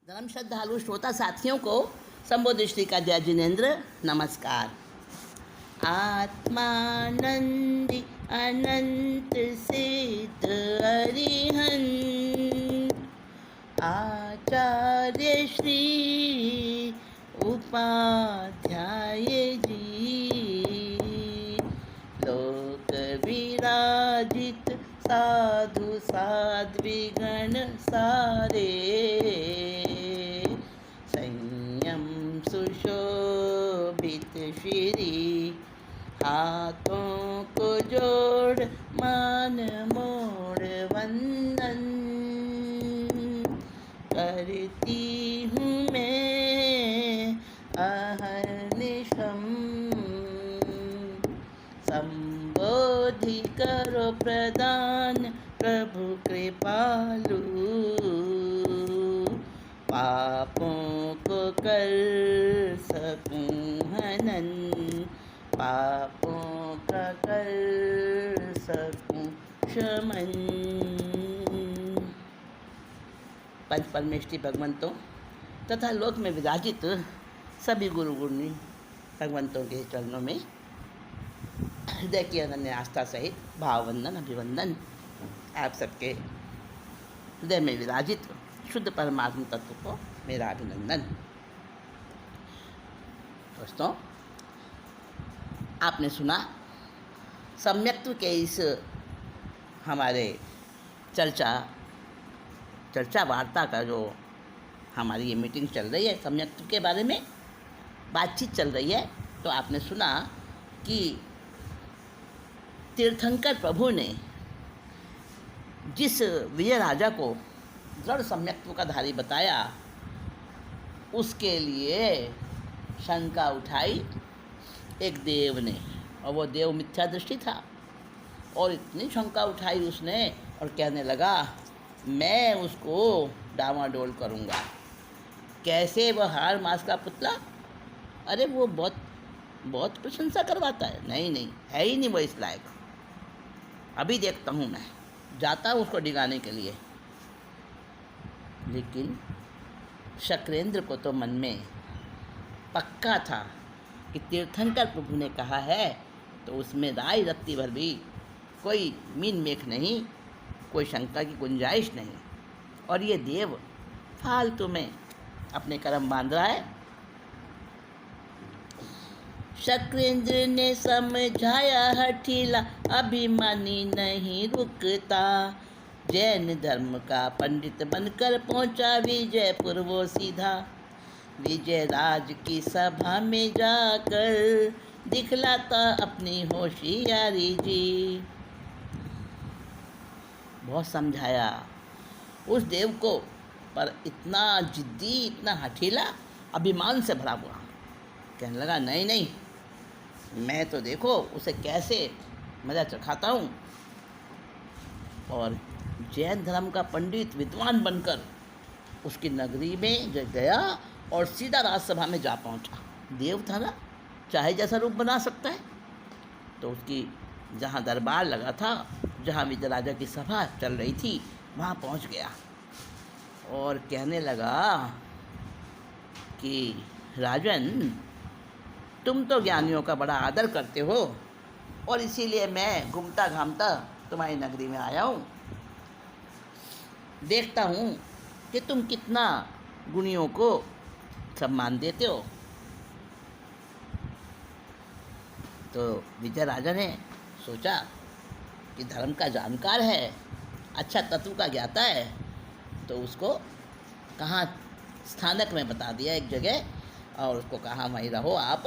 धर्म श्रद्धालु श्रोता साथियों को संबोधित श्री का जय जिनेन्द्र नमस्कार। आत्मानंदी अनंत सिद्ध अरिहंत आचार्य श्री उपाध्याय जी लोक विराजित साधु साध्विगण सारे संयम सुशोभित श्री हाथों को जोड़ मान मोड़ वंदन करती हूँ मैं अहर्निशम संबोधि करो प्रदान प्रभु कृपालु पापों को कर सकूं हनन पापों का कर सकूं शमन। पंच परमेष्टि भगवंतों तथा लोक में विराजित सभी गुरु गुरुनी भगवंतों के चरणों में हृदय की अनन्य आस्था सहित भाववंदन अभिवंदन। आप सबके हृदय में विराजित शुद्ध परमात्म तत्व को मेरा अभिनंदन। दोस्तों, आपने सुना सम्यक्त्व के इस हमारे चर्चा वार्ता का जो हमारी ये मीटिंग चल रही है, सम्यक्त्व के बारे में बातचीत चल रही है। तो आपने सुना कि तीर्थंकर प्रभु ने जिस विजय राजा को दृढ़ सम्यक्त्व का धारी बताया, उसके लिए शंका उठाई एक देव ने, और वो देव मिथ्या दृष्टि था। और इतनी शंका उठाई उसने और कहने लगा, मैं उसको डामाडोल करूँगा। कैसे वह हार मास का पुतला? अरे वो बहुत प्रशंसा करवाता है। नहीं, है ही नहीं वो इस लायक। अभी देखता हूँ, मैं जाता हूँ उसको डिगाने के लिए। लेकिन शक्रेंद्र को तो मन में पक्का था कि तीर्थंकर प्रभु ने कहा है, तो उसमें राय रत्ती भर भी कोई मीन मेख नहीं, कोई शंका की गुंजाइश नहीं। और ये देव फालतू में अपने कर्म बांध रहा है। शक्रेंद्र ने समझाया हठीला अभिमानी नहीं रुकता, जैन धर्म का पंडित बनकर पहुंचा विजयपुर वो सीधा। विजय राज की सभा में जाकर दिखलाता अपनी होशियारी जी। बहुत समझाया उस देव को, पर इतना जिद्दी, इतना हठीला, अभिमान से भरा हुआ। कहने लगा, नहीं, मैं तो देखो उसे कैसे मज़ा चखाता हूँ। और जैन धर्म का पंडित विद्वान बनकर उसकी नगरी में गया और सीधा राजसभा में जा पहुँचा। देव था ना, चाहे जैसा रूप बना सकता है। तो उसकी जहाँ दरबार लगा था, जहाँ विजय राजा की सभा चल रही थी, वहाँ पहुँच गया और कहने लगा कि राजन, तुम तो ज्ञानियों का बड़ा आदर करते हो और इसीलिए मैं घूमता घामता तुम्हारी नगरी में आया हूँ। देखता हूँ कि तुम कितना गुणियों को सम्मान देते हो। तो विजय राजा ने सोचा कि धर्म का जानकार है, अच्छा तत्व का ज्ञाता है, तो उसको कहाँ स्थानक में बता दिया एक जगह, और उसको कहा, वहीं रहो आप,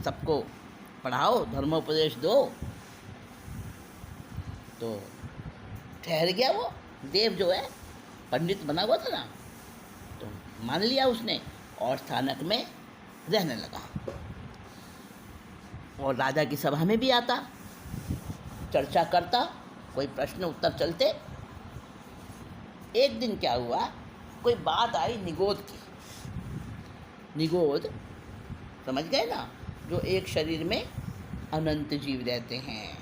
सबको पढ़ाओ, धर्मोपदेश दो। तो ठहर गया वो देव, जो है पंडित बना हुआ था ना, तो मान लिया उसने और स्थानक में रहने लगा। और राजा की सभा में भी आता, चर्चा करता, कोई प्रश्न उत्तर चलते। एक दिन क्या हुआ, कोई बात आई निगोद की। निगोद समझ गए ना, जो एक शरीर में अनंत जीव रहते हैं।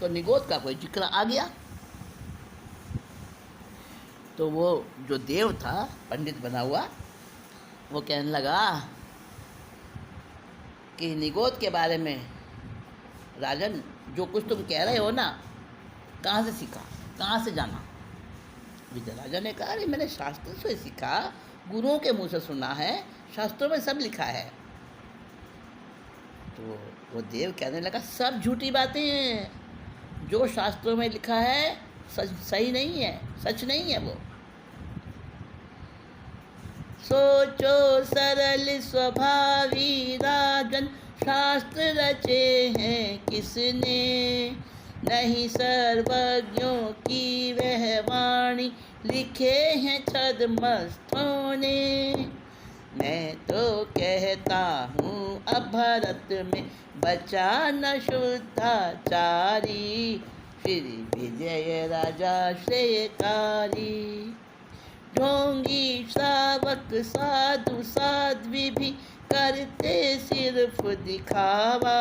तो निगोद का कोई जिक्र आ गया। तो वो जो देव था पंडित बना हुआ, वो कहने लगा कि निगोद के बारे में राजन जो कुछ तुम कह रहे हो ना, कहाँ से सीखा, कहाँ से जाना? विजयराजा ने कहा, अरे मैंने शास्त्र से सीखा, गुरुओं के मुँह से सुना है, शास्त्रों में सब लिखा है। तो वो देव कहने लगा, सब झूठी बातें हैं, जो शास्त्रों में लिखा है सही नहीं है, सच नहीं है वो। सोचो सरल स्वभावी राजन, शास्त्र रचे हैं किसने, नहीं सर्वज्ञों की वह वाणी, लिखे हैं छद्मस्थों ने। मैं तो कहता हूँ अब भारत में बचा न शुद्धाचारी, श्री विजय राजा श्रेयकारी। ढोंगी श्रावक साधु साध्वी भी करते सिर्फ दिखावा,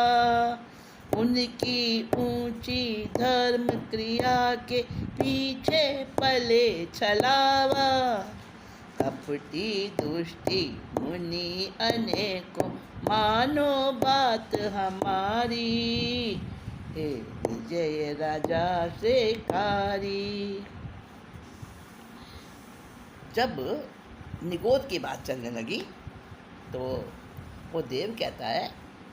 उनकी ऊंची धर्म क्रिया के पीछे पले छलावा। कपटी दुष्टि मुनि अनेकों, मानो बात हमारी, हे विजय राजा श्रेयकारी। जब निगोद की बात चलने लगी तो वो देव कहता है,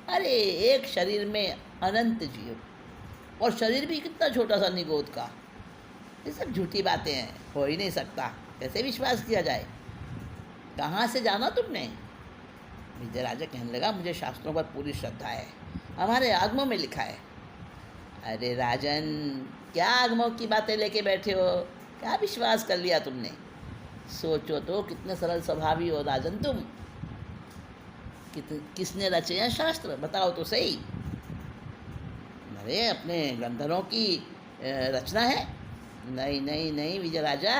अरे एक शरीर में अनंत जीव, और शरीर भी कितना छोटा सा निगोद का, ये सब झूठी बातें हैं, हो ही नहीं सकता, कैसे विश्वास किया जाए? कहाँ से जाना तुमने? विजय राजा कहने लगा, मुझे शास्त्रों पर पूरी श्रद्धा है, हमारे आगमों में लिखा है। अरे राजन, क्या आगमों की बातें लेके बैठे हो, क्या विश्वास कर लिया तुमने? सोचो तो, कितने सरल स्वभावी हो राजन तुम। किसने रचे हैं शास्त्र, बताओ तो सही। अरे अपने गंधर्वों की रचना है? नहीं नहीं नहीं विजय राजा,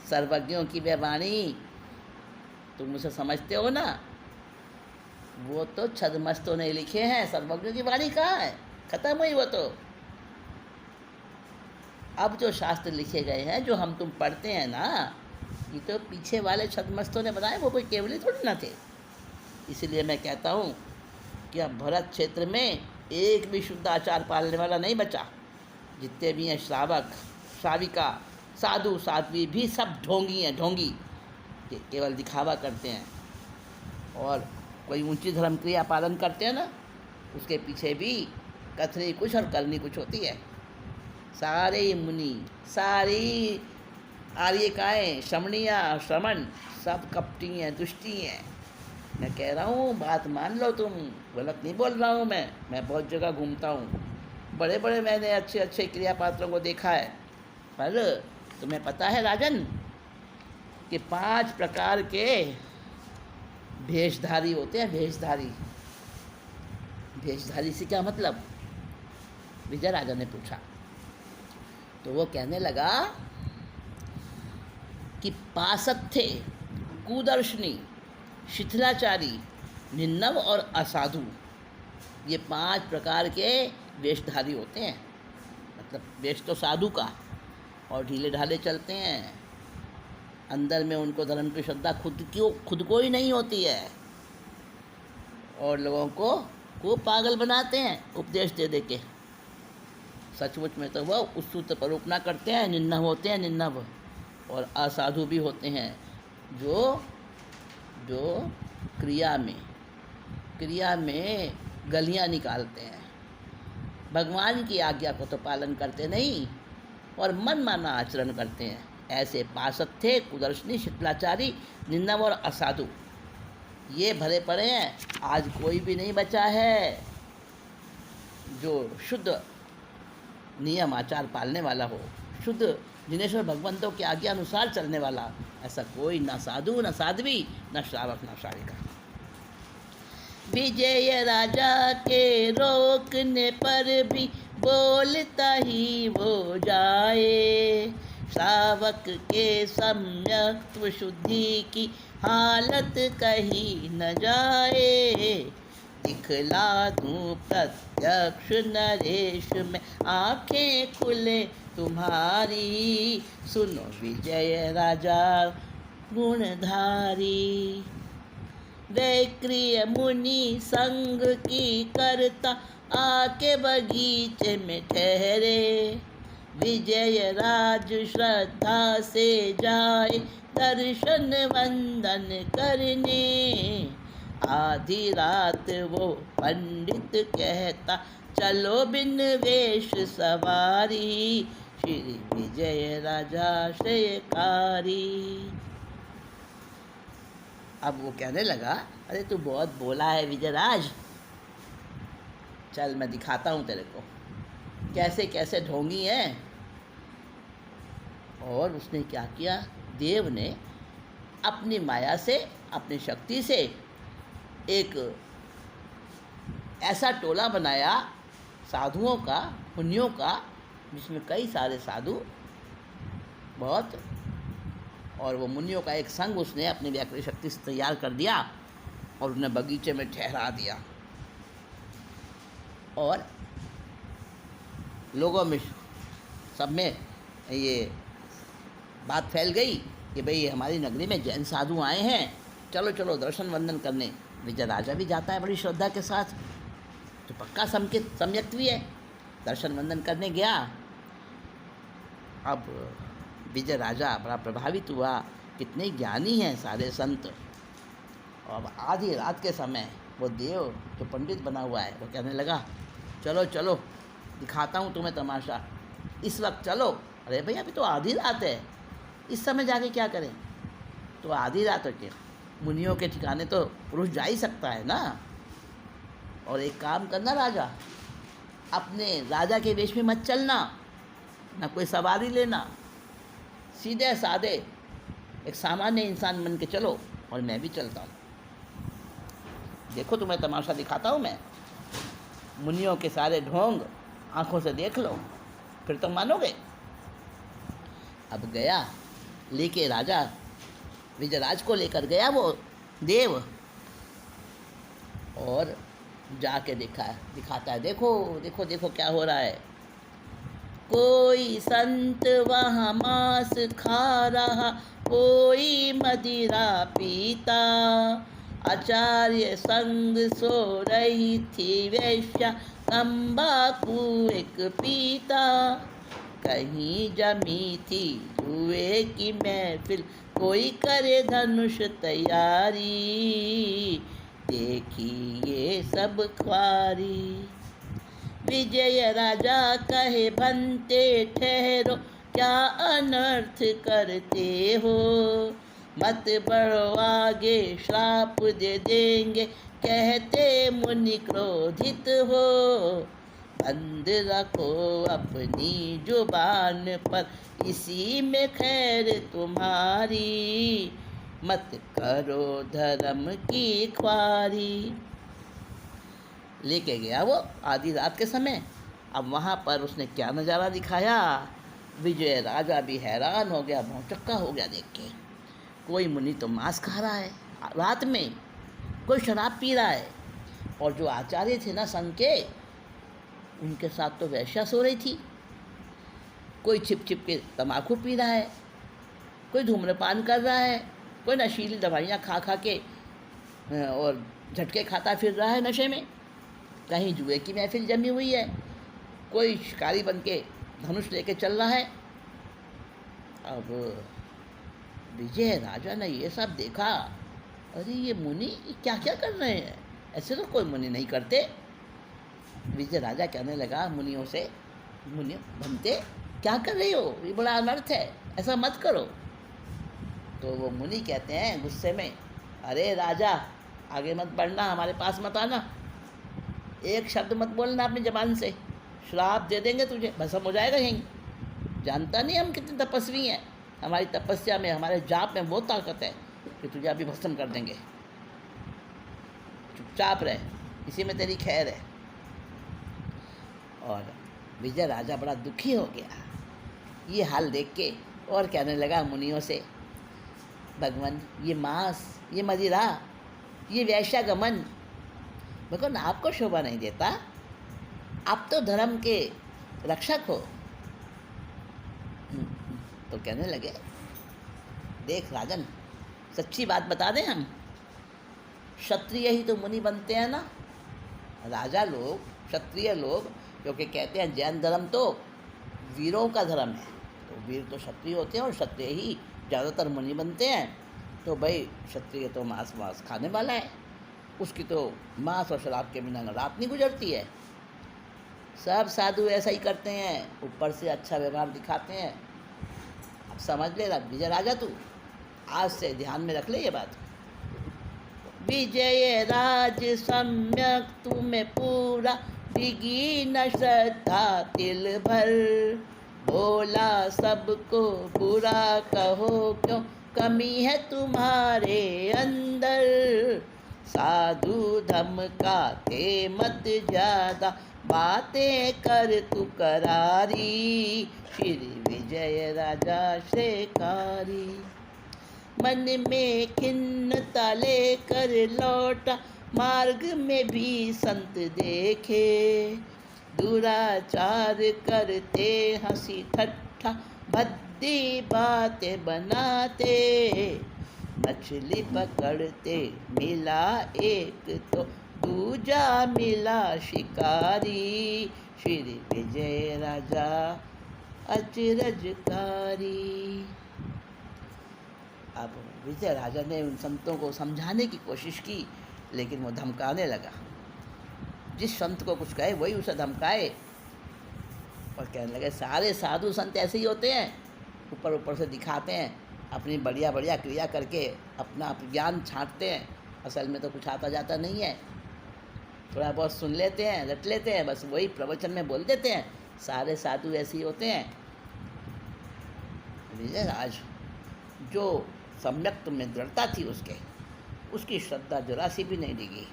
सर्वज्ञों की वह वाणी तुम उसे समझते हो ना, वो तो छद्मस्तों ने लिखे हैं, सर्वज्ञों की वाणी कहाँ है, खत्म हुई वो तो। अब जो शास्त्र लिखे गए हैं, जो हम तुम पढ़ते हैं ना, ये तो पीछे वाले छद्मस्तों ने बनाए, वो कोई केवली थोड़ी ना थे। इसलिए मैं कहता हूँ कि अब भरत क्षेत्र में एक भी शुद्ध आचार पालने वाला नहीं बचा। जितने भी हैं श्रावक श्राविका साधु साध्वी भी सब ढोंगी हैं, ढोंगी, केवल दिखावा करते हैं। और कोई ऊंची धर्म क्रिया पालन करते हैं ना, उसके पीछे भी कथनी कुछ और करनी कुछ होती है। सारे मुनि, सारी आर्यिकाएँ, श्रमणियाँ श्रमण, सब कपटी हैं, दुष्टी हैं। मैं कह रहा हूँ, बात मान लो तुम, गलत नहीं बोल रहा हूँ मैं बहुत जगह घूमता हूँ, बड़े बड़े मैंने अच्छे अच्छे क्रिया पात्रों को देखा है। पर तुम्हें पता है राजन कि 5 प्रकार के भेषधारी होते हैं, भेषधारी। भेषधारी से क्या मतलब? विजय राजा ने पूछा। तो वो कहने लगा कि पासत्थे, कुदर्शनी, शिथिलाचारी, निन्नव और असाधु, ये 5 प्रकार के वेशधारी होते हैं। मतलब वेश तो साधु का, और ढीले ढाले चलते हैं, अंदर में उनको धर्म की श्रद्धा खुद को ही नहीं होती है, और लोगों को पागल बनाते हैं उपदेश दे के। सचमुच में तो वह उस सूत्र पर उपना करते हैं, निन्नव होते हैं, निन्नव, और असाधु भी होते हैं, जो क्रिया में गलियां निकालते हैं, भगवान की आज्ञा को तो पालन करते नहीं और मनमाना आचरण करते हैं। ऐसे पासत्थे, कुदर्शनी, शिथिलाचारी, निन्नव और असाधु, ये भरे पड़े हैं। आज कोई भी नहीं बचा है जो शुद्ध नियम आचार पालने वाला हो, शुद्ध जिनेश्वर भगवंतों की आज्ञा अनुसार चलने वाला। ऐसा कोई, ना साधु, ना साध्वी, ना श्रावक, ना श्राविका। विजय राजा के रोकने पर भी बोलता ही वो जाए, श्रावक के सम्यक्त्व शुद्धि की हालत कही न जाए। दिखला दूं प्रत्यक्ष नरेश में, आँखें खुले तुम्हारी, सुनो विजय राजा गुणधारी। दैक्रिय मुनि संग की करता, आके बगीचे में ठहरे। विजय राज श्रद्धा से जाए, दर्शन वंदन करने। आधी रात वो पंडित कहता, चलो बिन वेश सवारी। श्री विजय राजा श्रेयकारी। अब वो कहने लगा, अरे तू बहुत बोला है विजयराज, चल मैं दिखाता हूँ तेरे को कैसे कैसे ढोंगी हैं। और उसने क्या किया, देव ने अपनी माया से, अपनी शक्ति से एक ऐसा टोला बनाया साधुओं का, पुण्यों का, जिसमें कई सारे साधु बहुत, और वो मुनियों का एक संग उसने अपनी व्याकृत शक्ति से तैयार कर दिया और उन्हें बगीचे में ठहरा दिया। और लोगों में, सब में ये बात फैल गई कि भाई हमारी नगरी में जैन साधु आए हैं, चलो चलो दर्शन वंदन करने। विजय राजा भी जाता है बड़ी श्रद्धा के साथ, तो पक्का सम्यक भी है, दर्शन वंदन करने गया। अब विजय राजा बड़ा प्रभावित हुआ, कितने ज्ञानी हैं सारे संत। और अब आधी रात के समय वो देव जो पंडित बना हुआ है वो कहने लगा, चलो चलो दिखाता हूँ तुम्हें तमाशा, इस वक्त चलो। अरे भैया अभी तो आधी रात है, इस समय जाके क्या करें। तो आधी रात हो के मुनियों के ठिकाने तो पुरुष जा ही सकता है ना। और एक काम करना राजा, अपने राजा के वेश में मत चलना, ना कोई सवारी लेना, सीधे साधे एक सामान्य इंसान बन के चलो, और मैं भी चलता हूँ। देखो तुम्हें तमाशा दिखाता हूँ मैं, मुनियों के सारे ढोंग आंखों से देख लो, फिर तुम मानोगे। अब गया लेके राजा, विजयराज को लेकर गया वो देव, और जाके दिखाता है, देखो देखो देखो क्या हो रहा है। कोई संत वहाँ मांस खा रहा, कोई मदिरा पीता। आचार्य संग सो रही थी वेश्या, तंबाकू एक पीता। कहीं जमी थी जुए की महफिल, कोई करे धनुष तैयारी। देखी ये सब ख्वारी। विजय राजा कहे बनते ठहरो, क्या अनर्थ करते हो। मत बढ़ो आगे श्राप दे देंगे, कहते मुनि क्रोधित हो। बंद रखो अपनी जुबान पर, इसी में खैर तुम्हारी। मत करो धर्म की ख्वारी। लेके गया वो आधी रात के समय। अब वहाँ पर उसने क्या नज़ारा दिखाया, विजय राजा भी हैरान हो गया, भौचक्का हो गया देख के। कोई मुनि तो मांस खा रहा है रात में, कोई शराब पी रहा है, और जो आचार्य थे ना संघ के, उनके साथ तो वैश्या सो रही थी। कोई छिप छिप के तम्बाकू पी रहा है, कोई धूम्रपान कर रहा है, कोई नशीली दवाइयाँ खा खा के और झटके खाता फिर रहा है नशे में। कहीं जुए की महफिल जमी हुई है, कोई शिकारी बन के धनुष लेके चल रहा है। अब विजय राजा ने ये सब देखा, अरे ये मुनि क्या क्या कर रहे हैं, ऐसे तो कोई मुनि नहीं करते। विजय राजा कहने लगा मुनियों से, मुनि बनते क्या कर रहे हो, ये बड़ा अनर्थ है, ऐसा मत करो। तो वो मुनि कहते हैं गुस्से में, अरे राजा आगे मत बढ़ना, हमारे पास मत आना, एक शब्द मत बोलना अपनी ज़बान से, श्राप दे देंगे तुझे, भस्म हो जाएगा यहीं। जानता नहीं हम कितने तपस्वी हैं, हमारी तपस्या में, हमारे जाप में बहुत ताकत है कि तुझे अभी भस्म कर देंगे। चुपचाप रहे, इसी में तेरी खैर है। और विजय राजा बड़ा दुखी हो गया ये हाल देख के, और कहने लगा मुनियों से, भगवान ये मांस, ये मदिरा, ये वैश्यागमन भगवान आपको शोभा नहीं देता। आप तो धर्म के रक्षक हो, तो कहने लगे, देख राजन, सच्ची बात बता दें हम, क्षत्रिय ही तो मुनि बनते हैं ना। राजा लोग, क्षत्रिय लोग, क्योंकि कहते हैं जैन धर्म तो वीरों का धर्म है, तो वीर तो क्षत्रिय होते हैं और क्षत्रिय ही ज़्यादातर मुनि बनते हैं। तो भाई क्षत्रिय तो मांस मांस खाने वाला है, उसकी तो मांस और शराब के बिना रात नहीं गुजरती है। सब साधु ऐसा ही करते हैं, ऊपर से अच्छा व्यवहार दिखाते हैं। अब समझ ले विजय राजा, तू आज से ध्यान में रख ले ये बात। विजय राज सम्यक तुम्हें पूरा, डिगी न श्रद्धा तिल भर, बोला सबको बुरा कहो क्यों, कमी है तुम्हारे अंदर, साधु धमकाते मत ज्यादा, बातें कर तू करारी, श्री विजय राजा शेखारी। मन में खिन्नता लेकर लौटा, मार्ग में भी संत देखे, दुराचार करते हंसी ठट्ठा, भद्दी बातें बनाते, मछली पकड़ते मिला एक तो दूजा मिला शिकारी, श्री विजय राजा अचरजकारी। अब विजय राजा ने उन संतों को समझाने की कोशिश की, लेकिन वो धमकाने लगा। जिस संत को कुछ कहे वही उसे धमकाए, और कहने लगे सारे साधु संत ऐसे ही होते हैं, ऊपर ऊपर से दिखाते हैं, अपनी बढ़िया बढ़िया क्रिया करके अपना ज्ञान छांटते हैं, असल में तो कुछ आता जाता नहीं है, थोड़ा बहुत सुन लेते हैं, रट लेते हैं, बस वही प्रवचन में बोल देते हैं। सारे साधु ऐसे ही होते हैं। विजय राज जो सम्यक में दृढ़ता थी उसकी श्रद्धा जरा सी भी नहीं डिगी।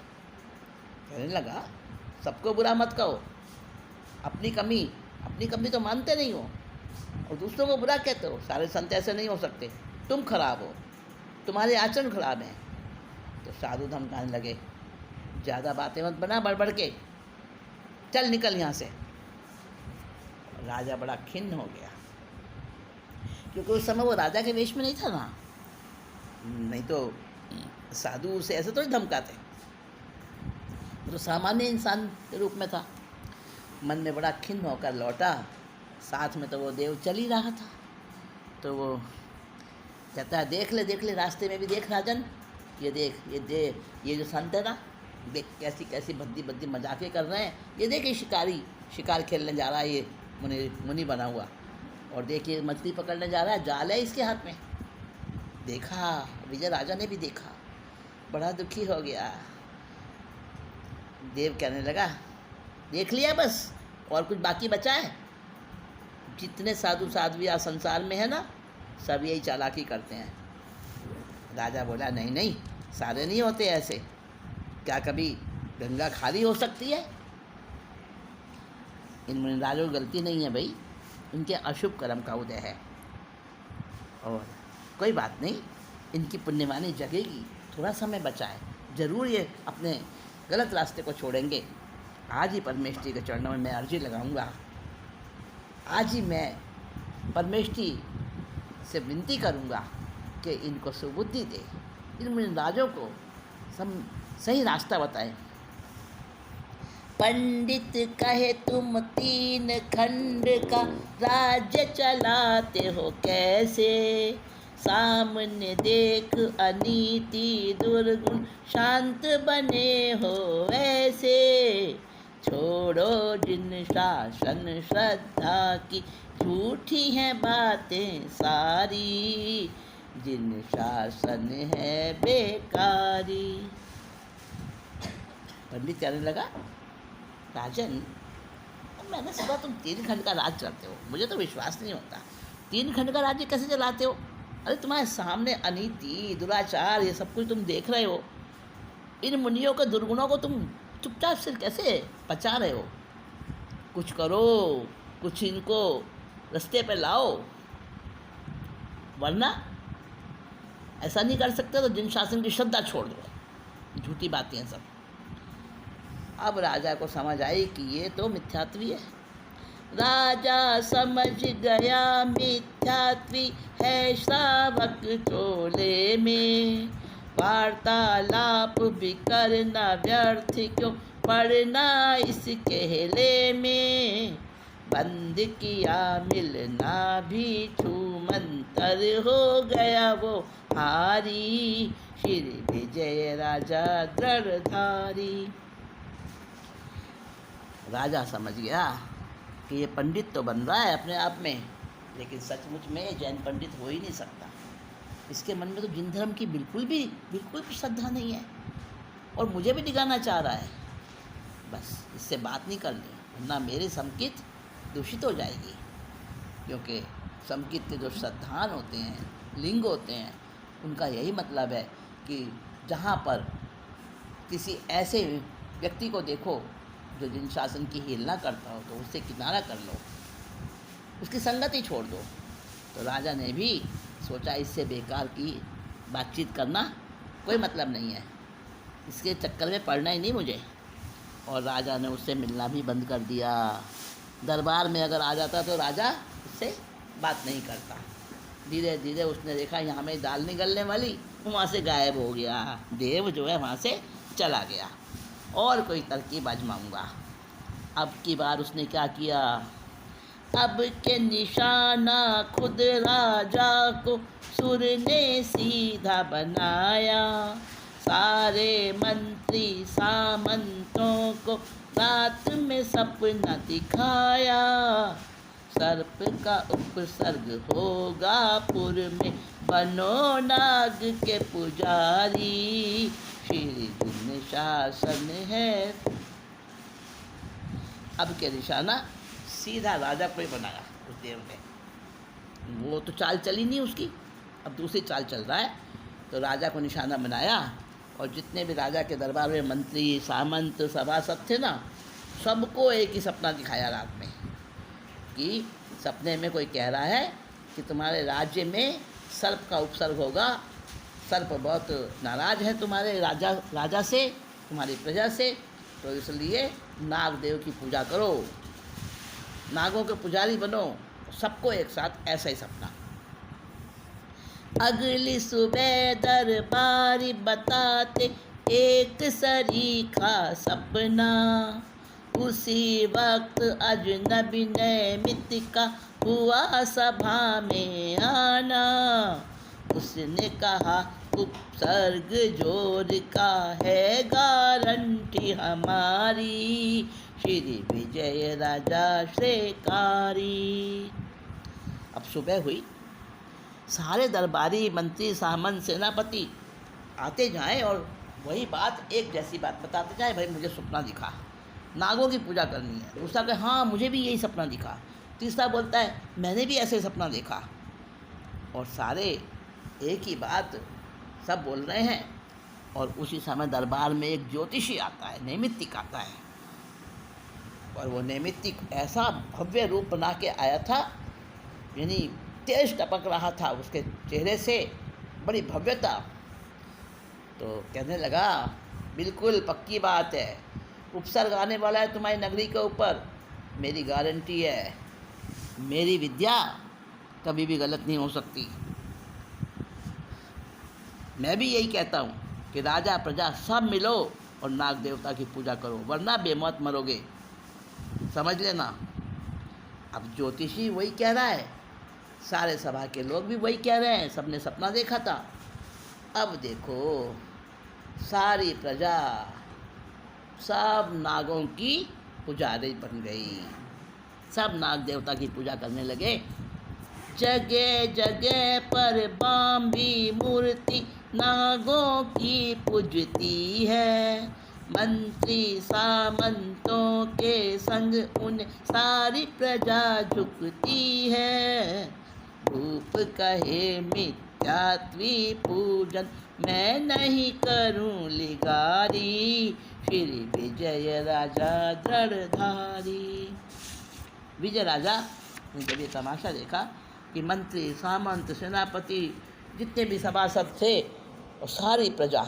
कहने लगा, सबको बुरा मत कहो, अपनी कमी तो मानते नहीं हो और दूसरों को बुरा कहते हो। सारे संत ऐसे नहीं हो सकते, तुम खराब हो, तुम्हारे आचरण खराब हैं। तो साधु धमकाने लगे, ज़्यादा बातें मत बना बढ़ बढ़ के, चल निकल यहाँ से। राजा बड़ा खिन्न हो गया, क्योंकि उस समय वो राजा के वेश में नहीं था ना, नहीं तो साधु उसे ऐसे तो नहीं धमकाते, तो सामान्य इंसान के रूप में था। मन में बड़ा खिन्न होकर लौटा, साथ में तो वो देव चल ही रहा था। तो वो कहता है, देख ले रास्ते में भी देख राजन, ये देख ये जो संत है ना, देख कैसी कैसी भद्दी मजाकें कर रहे हैं। ये देख ये शिकार खेलने जा रहा है, ये मुनि बना हुआ, और देखिए मछली पकड़ने जा रहा है, जाल है इसके हाथ में। देखा, विजय राजा ने भी देखा, बड़ा दुखी हो गया। देव कहने लगा, देख लिया बस, और कुछ बाकी बचा है? जितने साधु साध्वियाँ संसार में है ना, सब यही चालाकी करते हैं। राजा बोला, नहीं, सारे नहीं होते ऐसे। क्या कभी गंगा खाली हो सकती है? इन मुनिराजों की गलती नहीं है भाई, इनके अशुभ कर्म का उदय है। और कोई बात नहीं, इनकी पुण्यवानी जगेगी, थोड़ा समय बचा है, ज़रूर ये अपने गलत रास्ते को छोड़ेंगे। आज ही परमेष्ठी के चरणों में मैं अर्जी लगाऊंगा, आज ही मैं परमेष्ठी से विनती करूंगा कि इनको सुबुद्धि दे, इन मुनिराजों को सही रास्ता बताए। पंडित कहे तुम 3 खंड का राज्य चलाते हो कैसे, सामने देख अनीति दुर्गुण, शांत बने हो ऐसे, छोड़ो जिन शासन श्रद्धा की, झूठी हैं बातें सारी, जिन शासन है बेकारी। पंडित कहने लगा, राजन, मैंने सुना तुम 3 खंड का राज चलाते हो, मुझे तो विश्वास नहीं होता। 3 खंड का राज्य कैसे चलाते हो? अरे तुम्हारे सामने अनीति दुराचार ये सब कुछ तुम देख रहे हो, इन मुनियों के दुर्गुणों को तुम चुपचाप से कैसे पचा रहे हो? कुछ करो, कुछ इनको रास्ते पे लाओ, वरना ऐसा नहीं कर सकते तो जिन शासन की श्रद्धा छोड़ दो। झूठी बातें हैं सब। अब राजा को समझ आई कि ये तो मिथ्यात्वी है, राजा समझ गया मिथ्यात्वी है श्रावक चोले में। वार्तालाप भी करना व्यर्थ क्यों पड़ना इस कहले में। बंद किया मिलना भी छूमंतर हो गया वो हारी। श्री विजय राजा दृढ़धारी। राजा समझ गया कि ये पंडित तो बन रहा है अपने आप में, लेकिन सचमुच में जैन पंडित हो ही नहीं सकता। इसके मन में तो जिन धर्म की बिल्कुल भी श्रद्धा नहीं है, और मुझे भी डिगाना चाह रहा है। बस इससे बात नहीं करनी, वरना मेरी समकित दूषित हो जाएगी। क्योंकि समकित के जो श्रद्धान होते हैं, लिंग होते हैं, उनका यही मतलब है कि जहाँ पर किसी ऐसे व्यक्ति को देखो जो जिन शासन की हेलना करता हो, तो उससे किनारा कर लो, उसकी संगत ही छोड़ दो। तो राजा ने भी सोचा इससे बेकार की बातचीत करना कोई मतलब नहीं है, इसके चक्कर में पड़ना ही नहीं मुझे। और राजा ने उससे मिलना भी बंद कर दिया। दरबार में अगर आ जाता तो राजा उससे बात नहीं करता। धीरे धीरे उसने देखा यहाँ में दाल निकलने वाली, वहाँ से गायब हो गया। देव जो है वहाँ से चला गया। और कोई तरकीब आजमाऊँगा। अब की बार उसने क्या किया, अब के निशाना खुद राजा को सुर ने सीधा बनाया। सारे मंत्री सामंतों को रात में सपना दिखाया। सर्प का उपसर्ग होगा पुर में, बनो नाग के पुजारी। श्री जिन शासन है। अब के निशाना सीधा राजा को ही बनाया उस देव ने। वो तो चाल चली नहीं उसकी, अब दूसरी चाल चल रहा है। तो राजा को निशाना बनाया, और जितने भी राजा के दरबार में मंत्री सामंत सभासद थे ना, सबको एक ही सपना दिखाया रात में कि सपने में कोई कह रहा है कि तुम्हारे राज्य में सर्प का उपसर्ग होगा। सर्प बहुत नाराज़ है तुम्हारे राजा से, तुम्हारी प्रजा से, तो इसलिए नागदेव की पूजा करो, नागों के पुजारी बनो। सबको एक साथ ऐसा ही सपना। अगली सुबह दरबारी बताते एक सरीखा सपना। उसी वक्त अजनबी नैमित का हुआ सभा में आना। उसने कहा उपसर्ग जोर का है गारंटी हमारी। श्री विजय राजा श्रेयकारी। अब सुबह हुई, सारे दरबारी मंत्री सामंत सेनापति आते जाएं और वही बात, एक जैसी बात बताते जाए। भाई मुझे सपना दिखा, नागों की पूजा करनी है। दूसरा कहे हाँ मुझे भी यही सपना दिखा। तीसरा बोलता है मैंने भी ऐसे सपना देखा। और सारे एक ही बात सब बोल रहे हैं। और उसी समय दरबार में एक ज्योतिषी आता है, नैमित्तिक आता है। और वो नैमित्तिक ऐसा भव्य रूप बना के आया था, यानी तेज टपक रहा था उसके चेहरे से, बड़ी भव्यता। तो कहने लगा बिल्कुल पक्की बात है, उपसर्ग आने वाला है तुम्हारी नगरी के ऊपर, मेरी गारंटी है। मेरी विद्या कभी भी गलत नहीं हो सकती। मैं भी यही कहता हूँ कि राजा प्रजा सब मिलो और नाग देवता की पूजा करो, वरना बेमौत मरोगे, समझ लेना। अब ज्योतिषी वही कह रहा है, सारे सभा के लोग भी वही कह रहे हैं, सबने सपना देखा था। अब देखो सारी प्रजा सब नागों की पुजारी बन गई, सब नाग देवता की पूजा करने लगे। जगह जगह पर बाम्बी मूर्ति नागों की पूजती है। मंत्री सामंतों के संग उन सारी प्रजा झुकती है। रूप कहे मिथ्यात्वी पूजन, मैं नहीं करूं लिगारी। श्री विजय राजा दृढ़धारी। विजय राजा ने जब ये तमाशा देखा कि मंत्री सामंत सेनापति जितने भी सभासद थे और सारी प्रजा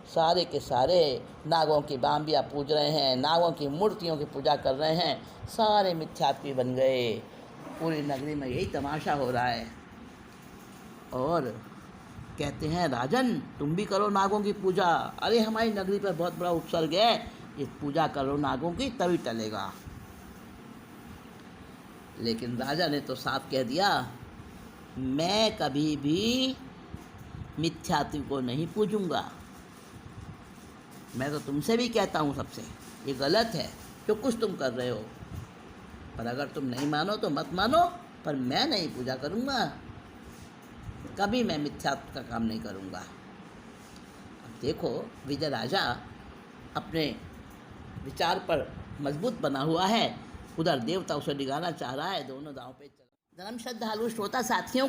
सारे के सारे नागों की बाम्बियाँ पूज रहे हैं, नागों की मूर्तियों की पूजा कर रहे हैं, सारे मिथ्यात्वी बन गए। पूरी नगरी में यही तमाशा हो रहा है। और कहते हैं राजन तुम भी करो नागों की पूजा। अरे हमारी नगरी पर बहुत बड़ा उपसर्ग है, ये पूजा करो नागों की तभी टलेगा। लेकिन राजा ने तो साफ कह दिया, मैं कभी भी मिथ्यात्व को नहीं पूजूंगा। मैं तो तुमसे भी कहता हूँ सबसे, ये गलत है जो कुछ तुम कर रहे हो, पर अगर तुम नहीं मानो तो मत मानो, पर मैं नहीं पूजा करूँगा, कभी मैं मिथ्यात्व का काम नहीं करूँगा। अब देखो विजय राजा अपने विचार पर मजबूत बना हुआ है, उधर देवता उसे डिगाना चाह रहा है, दोनों दांव पे चला। धर्म श्रद्धालु श्रोता साथियों